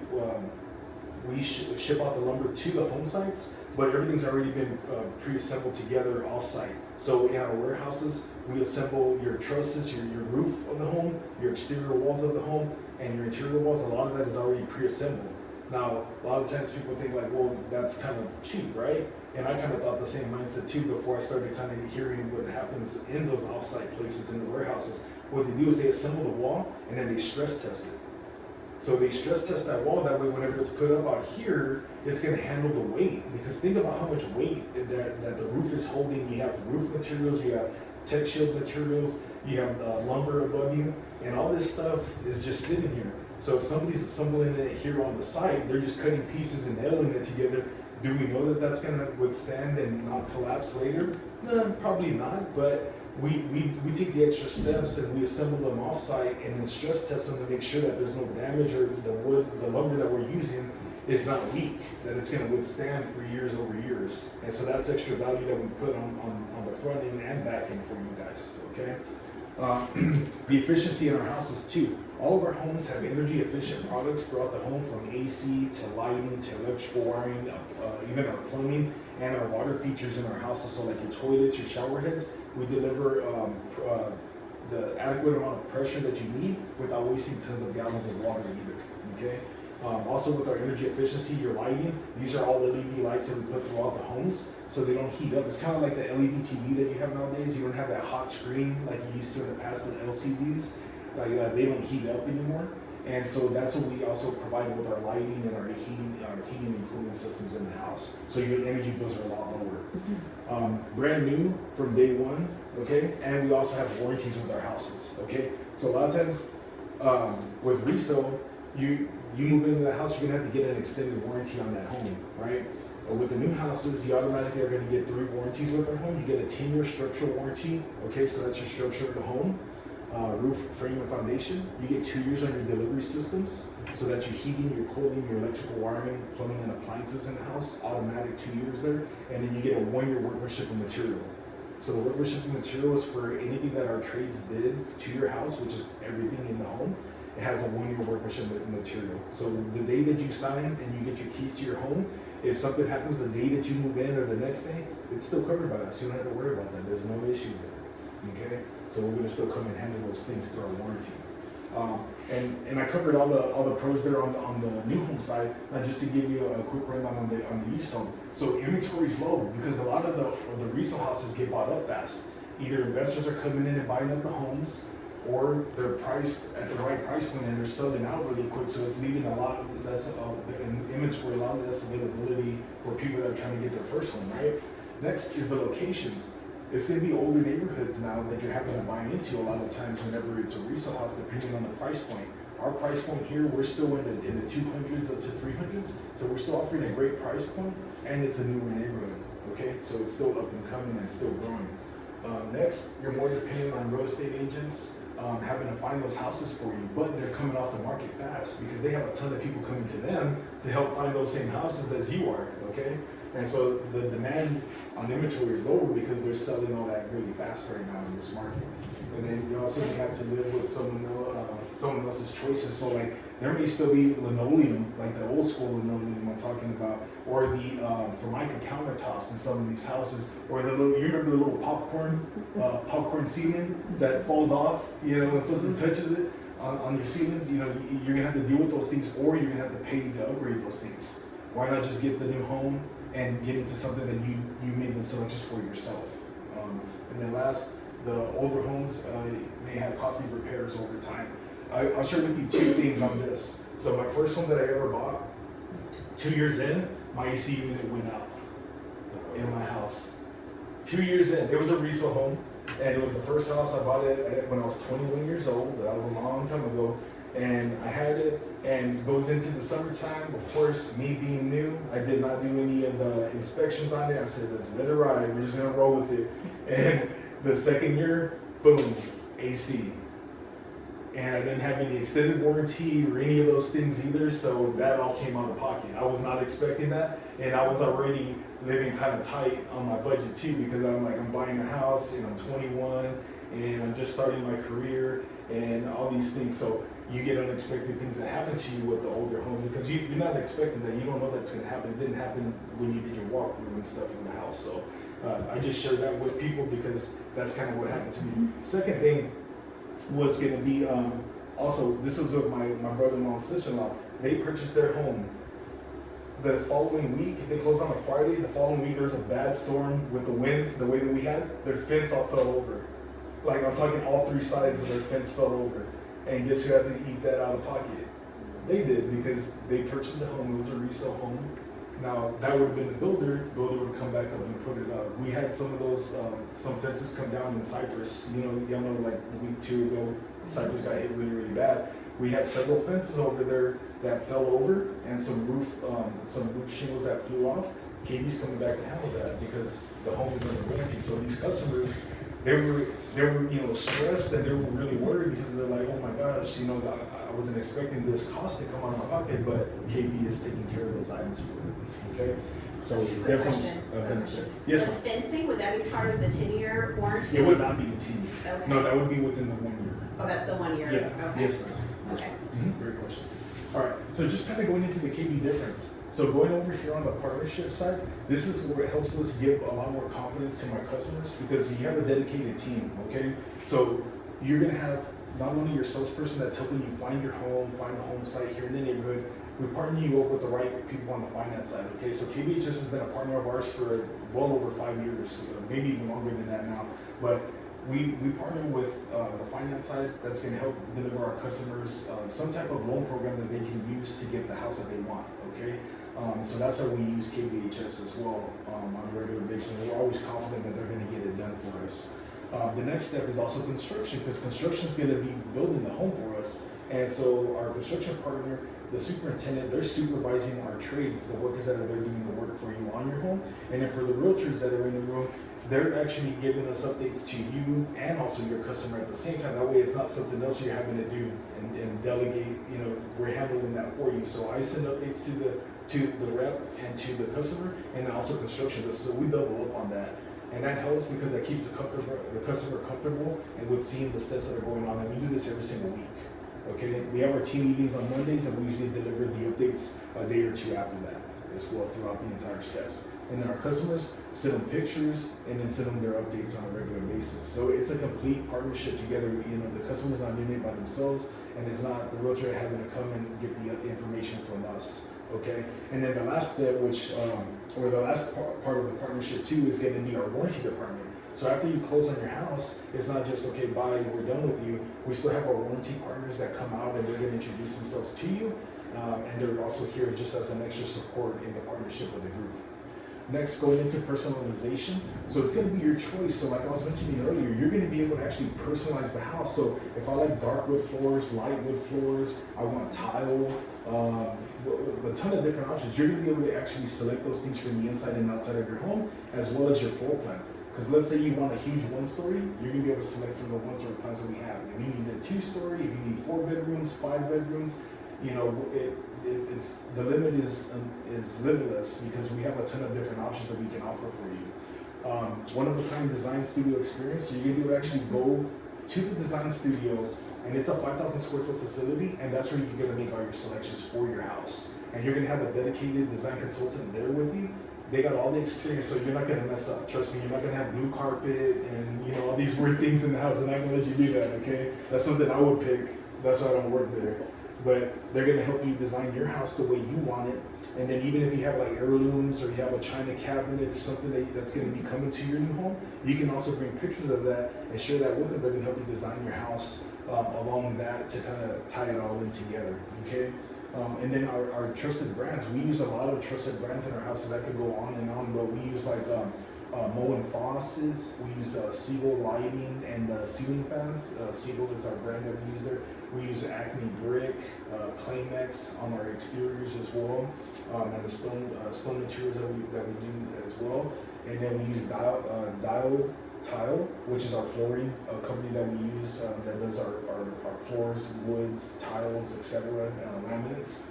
ship out the lumber to the home sites, but everything's already been pre-assembled together off-site. So in our warehouses, we assemble your trusses, your roof of the home, your exterior walls of the home, and your interior walls. A lot of that is already pre-assembled. Now, a lot of times people think like, well, that's kind of cheap, right? And I kind of thought the same mindset too before I started kind of hearing what happens in those off-site places in the warehouses. What they do is they assemble the wall and then they stress test it. So they stress test that wall, that way whenever it's put up out here, it's going to handle the weight. Because think about how much weight that the roof is holding. You have roof materials, you have tech shield materials, you have lumber above you, and all this stuff is just sitting here. So if somebody's assembling it here on the site, they're just cutting pieces and nailing it together. Do we know that that's going to withstand and not collapse later? No, probably not, but we take the extra steps and we assemble them off-site and then stress test them to make sure that there's no damage or the lumber that we're using is not weak, that it's going to withstand for years over years. And so that's extra value that we put on the front end and back end for you guys, okay? The efficiency in our houses too. All of our homes have energy efficient products throughout the home, from AC to lighting to electrical wiring, even our plumbing and our water features in our houses. So like your toilets, your shower heads, we deliver the adequate amount of pressure that you need without wasting tons of gallons of water either, okay? Also with our energy efficiency, your lighting, these are all LED lights that we put throughout the homes so they don't heat up. It's kind of like the LED TV that you have nowadays. You don't have that hot screen like you used to in the past with LCDs. Like they don't heat up anymore. And so that's what we also provide with our lighting and our heating and cooling systems in the house. So your energy bills are a lot lower. Brand new from day one, okay? And we also have warranties with our houses, okay? So a lot of times with resale, you move into the house, you're gonna have to get an extended warranty on that home, right? But with the new houses, you automatically are gonna get 3 warranties with our home. You get a 10-year structural warranty, okay? So that's your structure of the home. roof, frame, and foundation. You get 2 years on your delivery systems. So that's your heating, your cooling, your electrical wiring, plumbing, and appliances in the house. Automatic 2 years there. And then you get a 1-year workmanship and material. So the workmanship and material is for anything that our trades did to your house, which is everything in the home. It has a 1-year workmanship material. So the day that you sign and you get your keys to your home, if something happens the day that you move in or the next day, it's still covered by us. You don't have to worry about that. There's no issues there. Okay? So we're gonna still come and handle those things through our warranty. And I covered all the pros there on the new home side. Now just to give you a quick rundown on the used home. So inventory is low because a lot of the resale houses get bought up fast. Either investors are coming in and buying up the homes, or they're priced at the right price point and they're selling out really quick. So it's leaving a lot less inventory, a lot less availability for people that are trying to get their first home, right? Next is the locations. It's going to be older neighborhoods now that you're having to buy into a lot of times whenever it's a resale house, depending on the price point. Our price point here, we're still in the 200s up to 300s, so we're still offering a great price point, and it's a newer neighborhood, okay? So it's still up and coming and still growing. Next, you're more dependent on real estate agents having to find those houses for you, but they're coming off the market fast because they have a ton of people coming to them to help find those same houses as you are, okay? And so the demand on inventory is lower because they're selling all that really fast right now in this market. And then you also have to live with someone else's choices. So like there may still be linoleum, like the old school linoleum I'm talking about, or the Formica countertops in some of these houses, or the little, you remember the little popcorn ceiling that falls off, you know, when something touches it on your ceilings, you know, you're gonna have to deal with those things, or you're gonna have to pay to upgrade those things. Why not just get the new home and get into something that you made the selections for yourself? And then last, the older homes may have costly repairs over time. I'll share with you 2 things on this. So my first home that I ever bought, 2 years in, my AC unit went out in my house. 2 years in, it was a resale home, and it was the first house I bought it when I was 21 years old. That was a long time ago. And I had it, and it goes into the summertime. Of course, me being new, I did not do any of the inspections on it. I said, let's let it ride. We're just gonna roll with it. And the second year, boom, AC. And I didn't have any extended warranty or any of those things either, so that all came out of pocket. I was not expecting that, and I was already living kind of tight on my budget too, because I'm buying a house and I'm 21 and I'm just starting my career and all these things. So you get unexpected things that happen to you with the older home because you're not expecting that. You don't know that's going to happen. It didn't happen when you did your walkthrough and stuff in the house. So I just share that with people because that's kind of what happened to me. Second thing was going to be also, this was with my brother-in-law and sister-in-law. They purchased their home. The following week, they closed on a Friday. The following week, there was a bad storm with the winds, the way that we had. Their fence all fell over. Like, I'm talking all 3 sides of their fence fell over. And guess who had to eat that out of pocket? They did, because they purchased the home. It was a resale home. Now, that would have been the builder. The builder would come back up and put it up. We had some of those, some fences come down in Cyprus. You know, y'all know, like a week, 2 ago, Cyprus got hit really, really bad. We had several fences over there that fell over and some roof shingles that flew off. KB's coming back to handle that because the home is under warranty. So these customers, they were stressed and they were really worried because they're like, oh my gosh, I wasn't expecting this cost to come out of my pocket, but KB is taking care of those items for them. Okay, so definitely a benefit. Yes, ma'am. The fencing, would that be part of the 10-year warranty? It would not be a 10 year. Okay. No, that would be within the 1 year. Oh, that's the 1 year? Yeah. Okay. Yes, ma'am. Yes, Okay. ma'am. Great question. All right, so just kind of going into the KB difference. So going over here on the partnership side, this is where it helps us give a lot more confidence to my customers because you have a dedicated team, okay? So you're gonna have not only your salesperson that's helping you find your home, find a home site here in the neighborhood, we partner you up with the right people on the finance side, okay? So KBHS has been a partner of ours for well over 5 years, maybe even longer than that now. But we partner with the finance side that's going to help deliver our customers some type of loan program that they can use to get the house that they want, okay? So that's how we use KBHS as well on a regular basis. We're always confident that they're going to get it done for us. The next step is also construction, because construction is going to be building the home for us. And so our construction partner, the superintendent, they're supervising our trades, the workers that are there doing the work for you on your home. And then for the realtors that are in the room, they're actually giving us updates to you and also your customer at the same time. That way it's not something else you're having to do and delegate, you know, we're handling that for you. So I send updates to the rep and to the customer, and also construction. So we double up on that. And that helps because that keeps the customer comfortable and with seeing the steps that are going on. And we do this every single week. Okay, we have our team meetings on Mondays, and we usually deliver the updates a day or two after that as well throughout the entire steps. And then our customers send them pictures and then send them their updates on a regular basis. So it's a complete partnership together. You know, the customer's not doing it by themselves, and it's not the realtor having to come and get the information from us. Okay, and then the last step, or the last part of the partnership too, is going to be our warranty department. So after you close on your house, it's not just, okay, bye, we're done with you. We still have our warranty partners that come out and they're going to introduce themselves to you. And they're also here just as an extra support in the partnership with the group. Next, going into personalization. So it's going to be your choice. So like I was mentioning earlier, you're going to be able to actually personalize the house. So if I like dark wood floors, light wood floors, I want tile, a ton of different options. You're going to be able to actually select those things from the inside and outside of your home, as well as your floor plan. Because let's say you want a huge 1-story, you're going to be able to select from the 1-story plans that we have. If you need a 2-story, if you need 4 bedrooms, 5 bedrooms, you know, it's the limit is limitless because we have a ton of different options that we can offer for you. One of a kind design studio experience, so you're going to be able to actually go to the design studio, and it's a 5,000 square foot facility, and that's where you're going to make all your selections for your house. And you're going to have a dedicated design consultant there with you. They got all the experience, so you're not gonna mess up. Trust me, you're not gonna have blue carpet and you know all these weird things in the house. They're not gonna let you do that, okay? That's something I would pick. That's why I don't work there. But they're gonna help you design your house the way you want it. And then even if you have like heirlooms or you have a china cabinet or something that's gonna be coming to your new home, you can also bring pictures of that and share that with them. They're gonna help you design your house along that to kind of tie it all in together, okay? And then our trusted brands, we use a lot of trusted brands in our houses. That could go on and on, but we use like Moen faucets, we use Siegel lighting and ceiling fans. Siegel is our brand that we use there. We use Acme brick, Clamex on our exteriors as well, and the stone materials that we do as well. And then we use Dial Tile, which is our flooring company that we use that does our floors, woods, tiles, etc., laminates.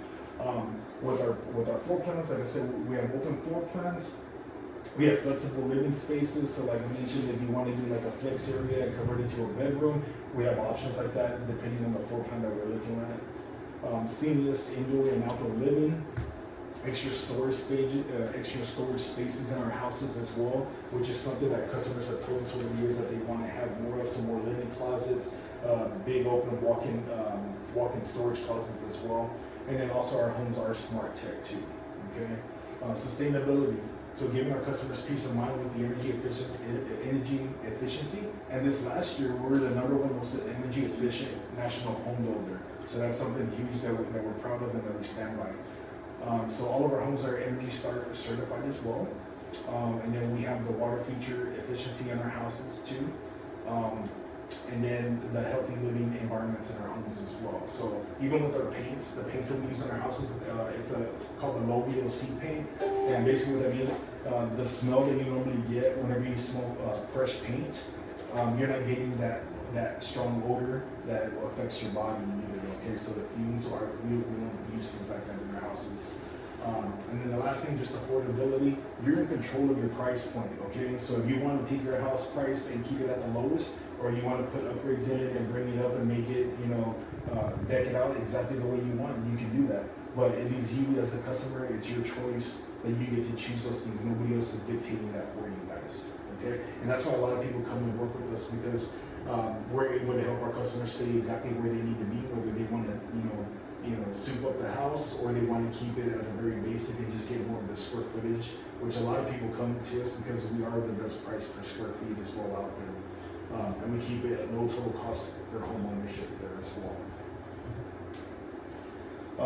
With our floor plans, like I said, we have open floor plans. We have flexible living spaces. So like I mentioned, if you want to do like a flex area and convert it into a bedroom, we have options like that depending on the floor plan that we're looking at. Seamless indoor and outdoor living. Extra storage spaces in our houses as well, which is something that customers have told us over the years that they want to have more of, some more linen closets, big open walk-in storage closets as well. And then also our homes are smart tech too, okay? Sustainability, so giving our customers peace of mind with the energy efficiency. And this last year, we were the #1 most energy efficient national home builder. So that's something huge that we're proud of and that we stand by. So all of our homes are Energy Star certified as well. And then we have the water feature efficiency in our houses too. And then the healthy living environments in our homes as well. So even with our paints, the paints that we use in our houses, it's called the low VOC paint. And basically what that means, the smell that you normally get whenever you smell fresh paint, you're not getting that strong odor that affects your body either, okay? So the fumes we don't use things like that in our houses. And then the last thing, just affordability. You're in control of your price point, okay? So if you want to take your house price and keep it at the lowest, or you want to put upgrades in it and bring it up and make it, you know, deck it out exactly the way you want, you can do that. But it is you as a customer, it's your choice that you get to choose those things. Nobody else is dictating that for you guys, okay? And that's why a lot of people come and work with us, because we're able to help our customers stay exactly where they need to be, whether they want to, soup up the house, or they want to keep it at a very basic and just get more of the square footage, which a lot of people come to us because we are the best price per square feet as well out there. And we keep it at low total cost for home ownership there as well.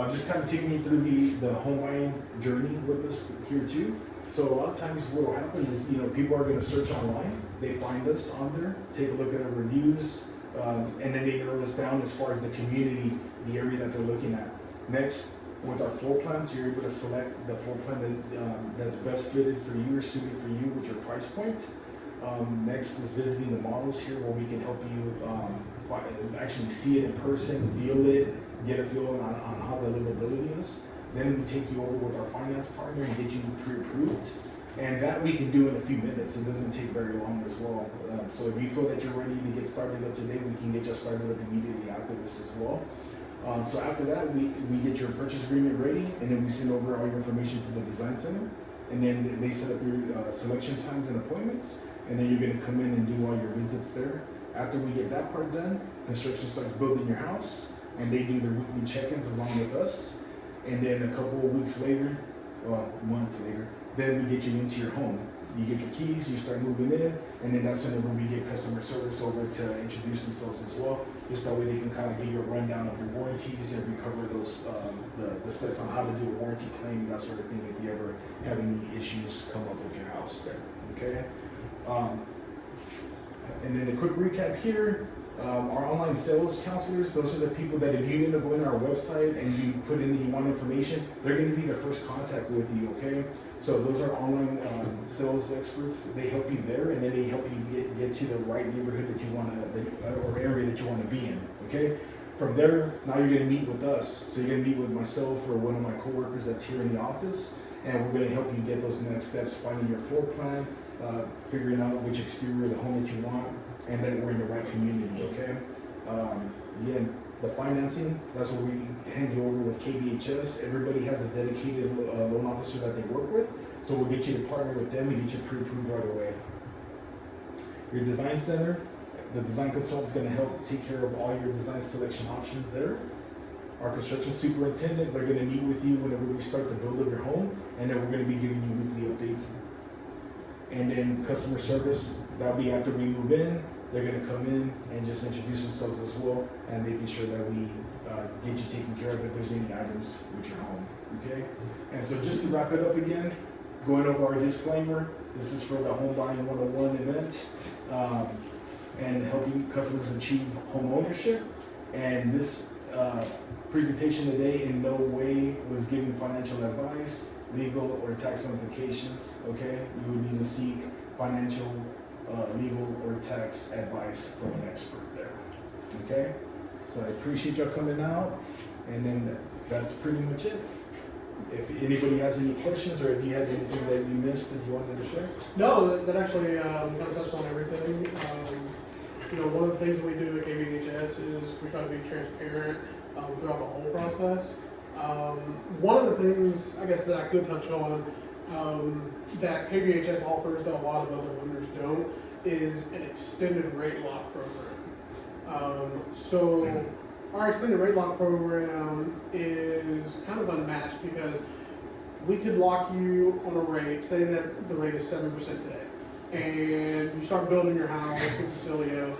Just kind of taking you through the home buying journey with us here too. So a lot of times what will happen is, people are going to search online, they find us on there, take a look at our reviews, And then they narrow this down as far as the community, the area that they're looking at. Next, with our floor plans, you're able to select the floor plan that's best fitted for you or suited for you with your price point. Next is visiting the models here, where we can help you actually see it in person, feel it, get a feel on how the livability is. Then we take you over with our finance partner and get you pre-approved. And that we can do in a few minutes. It doesn't take very long as well. So if you feel that you're ready to get started up today, we can get you started up immediately after this as well. So after that, we get your purchase agreement ready, and then we send over all your information to the design center. And then they set up your selection times and appointments, and then you're gonna come in and do all your visits there. After we get that part done, construction starts building your house, and they do their weekly check-ins along with us. And then a couple of weeks later, well, months later, then we get you into your home. You get your keys, you start moving in, and then that's whenever we get customer service over to introduce themselves as well. Just that way they can kind of give you a rundown of your warranties and we cover those the steps on how to do a warranty claim, that sort of thing, if you ever have any issues come up with your house there. Okay. And then a quick recap here. Our online sales counselors, those are the people that if you end up going to our website and you put in that you want information, they're going to be the first contact with you, okay? So those are online sales experts. They help you there, and then they help you get to the right neighborhood that you want to, or area that you want to be in, okay? From there, now you're going to meet with us. So you're going to meet with myself or one of my coworkers that's here in the office, and we're going to help you get those next steps, finding your floor plan, figuring out which exterior of the home that you want, and then we're in the right community, okay? Again, the financing, that's what we hand you over with KBHS. Everybody has a dedicated loan officer that they work with, so we'll get you to partner with them and get you pre-approved right away. Your design center, the design consultant's gonna help take care of all your design selection options there. Our construction superintendent, they're gonna meet with you whenever we start the build of your home, and then we're gonna be giving you weekly updates. And then customer service, that'll be after we move in. They're gonna come in and just introduce themselves as well, and making sure that we get you taken care of if there's any items with your home, okay? And so just to wrap it up again, going over our disclaimer, this is for the Homebuying 101 event, and helping customers achieve home ownership. And this presentation today in no way was giving financial advice, legal or tax implications, okay? You would need to seek financial, legal or tax advice from an expert there, okay? So I appreciate y'all coming out, and then that's pretty much it. If anybody has any questions, or if you had anything that you missed that you wanted to share? No, that actually kind of touched on everything. You know, one of the things that we do at KBHS is we try to be transparent throughout the whole process. One of the things, I guess, that I could touch on that KBHS offers that a lot of other lenders don't is an extended rate lock program. So our extended rate lock program is kind of unmatched because we could lock you on a rate, say that the rate is 7% today, and you start building your house with Cecilio,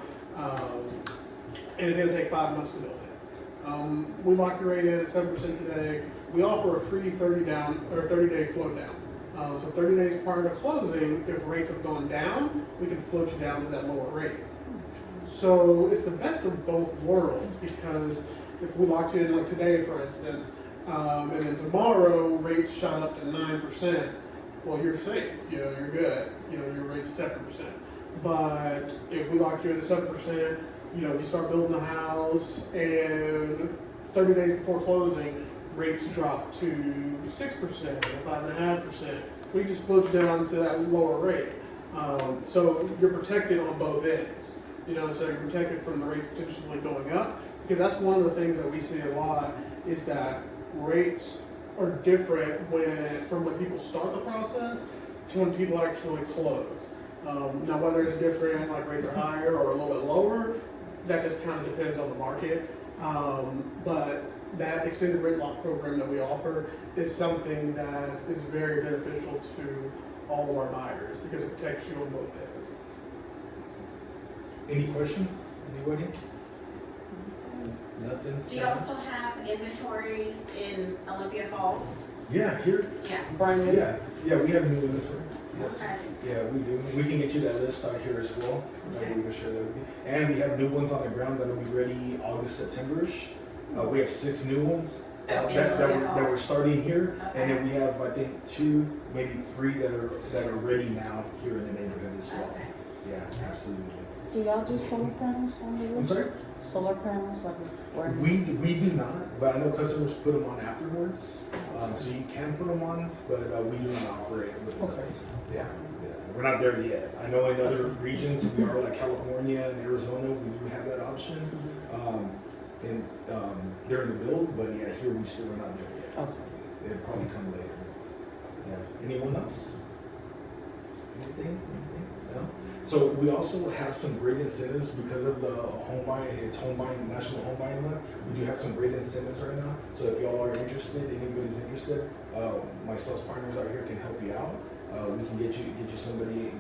and it's going to take 5 months to build it. We lock your rate in at 7% today. We offer a free 30-day float down. So 30 days prior to closing, if rates have gone down, we can float you down to that lower rate. So it's the best of both worlds, because if we locked you in like today, for instance, and then tomorrow rates shot up to 9%, well, you're safe. You know, you're good. You know, your rate's 7%. But if we locked you in at 7%, you know, you start building the house, and 30 days before closing, rates drop to 6% or 5.5%. We just float you down to that lower rate. So you're protected on both ends. You know, so you're protected from the rates potentially going up, because that's one of the things that we see a lot is that rates are different from when people start the process to when people actually close. Now, whether it's different, like rates are higher or a little bit lower, that just kind of depends on the market. But that extended rate lock program that we offer is something that is very beneficial to all of our buyers because it protects you on both ends. Any questions? Anybody? Nothing? Do you also have inventory in Olympia Falls? Yeah, here. Yeah. Brian, Yeah, we have new inventory. Yes. Okay. Yeah, we do. We can get you that list out here as well. Okay. We can share that with you. And we have new ones on the ground that'll be ready August, September-ish. We have 6 new ones that we're starting here, and then we have I think 2, maybe 3 that are ready now here in the neighborhood as well. Okay. Yeah, absolutely. Do y'all do solar panels on the roof? I'm sorry. Solar panels, like where? We do not, but I know customers put them on afterwards, so you can put them on, but we do not offer it with the Okay. build. Yeah, we're not there yet. I know in other regions we are, like California and Arizona, we do have that option, and during the build. But yeah, here we still are not there yet. Okay. It'll probably come later. Yeah. Anyone else? Anything? No. So we also have some great incentives because of the Homebuying. It's Homebuying National Homebuying Month. We do have some great incentives right now. So if y'all are interested, anybody's interested, my sales partners out here can help you out. We can get you somebody,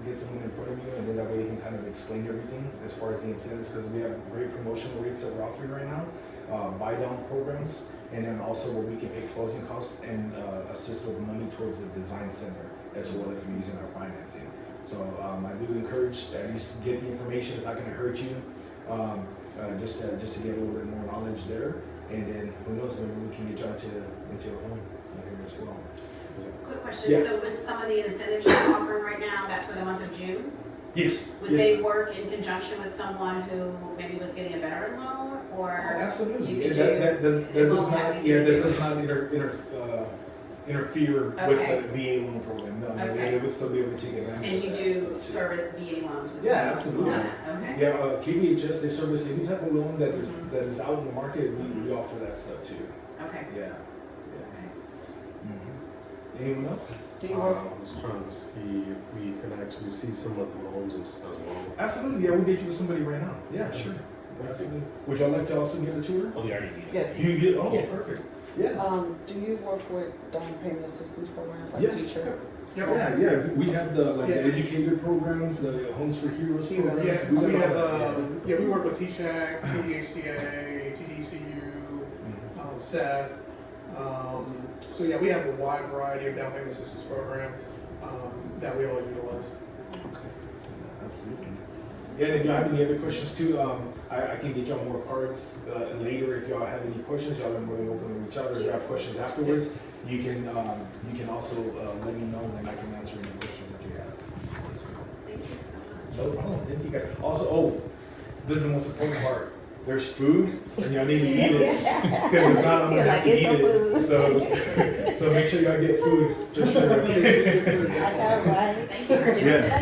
get someone in front of you, and then that way they can kind of explain everything as far as the incentives, because we have great promotional rates that we're offering right now, buy down programs, and then also where we can pay closing costs and assist with money towards the design center as well if you're using our financing. So I do encourage at least get the information. It's not going to hurt you, just to get a little bit more knowledge there, and then who knows, maybe we can get you into a home here as well. Quick question, Yeah. so with some of the incentives you're offering right now, that's for the month of June? Yes. Would yes. they work in conjunction with someone who maybe was getting a veteran loan, or? Absolutely. you Yeah, could do that does loan not. having Yeah, to that do- does not interfere Okay. with the VA loan program. No, Okay. they would still be able to take advantage And of you that do stuff too. service VA loans? as Yeah, well? absolutely. Okay. Yeah, KBHS, they service any type of loan that is out in the market. We offer that stuff too. Okay. Yeah. Okay. Anyone else? Do you work? I was trying to see if we can actually see some of the homes as well. Absolutely. Yeah, we'll get you with somebody right now. Yeah, sure. Absolutely. Would y'all like to also get a tour? Oh, we already see it. Yes. You get. Oh, Yeah. perfect. Yeah. Do you work with down payment assistance programs like Yes. teacher? Yep. Yeah. We have the Yeah. the educator programs, the Homes for Heroes Heroes. programs. Yeah, We we got have, all that. we work with TSHAC, TDHCA, TDCU, Seth. So yeah, we have a wide variety of down payment assistance programs that we all utilize. Yeah, absolutely. Yeah, and if y'all have any other questions too, I can get y'all more cards later. If y'all have any questions, y'all are more than welcome to reach out or grab questions afterwards. You can also let me know and I can answer any questions that you have. Thank you so much. No problem. Thank you guys. Also, this is the most important part. There's food, and y'all need to eat it. Because if not, I'm gonna have to eat it. So make sure y'all get food for sure. I got it right. Thank you for doing Yeah. that.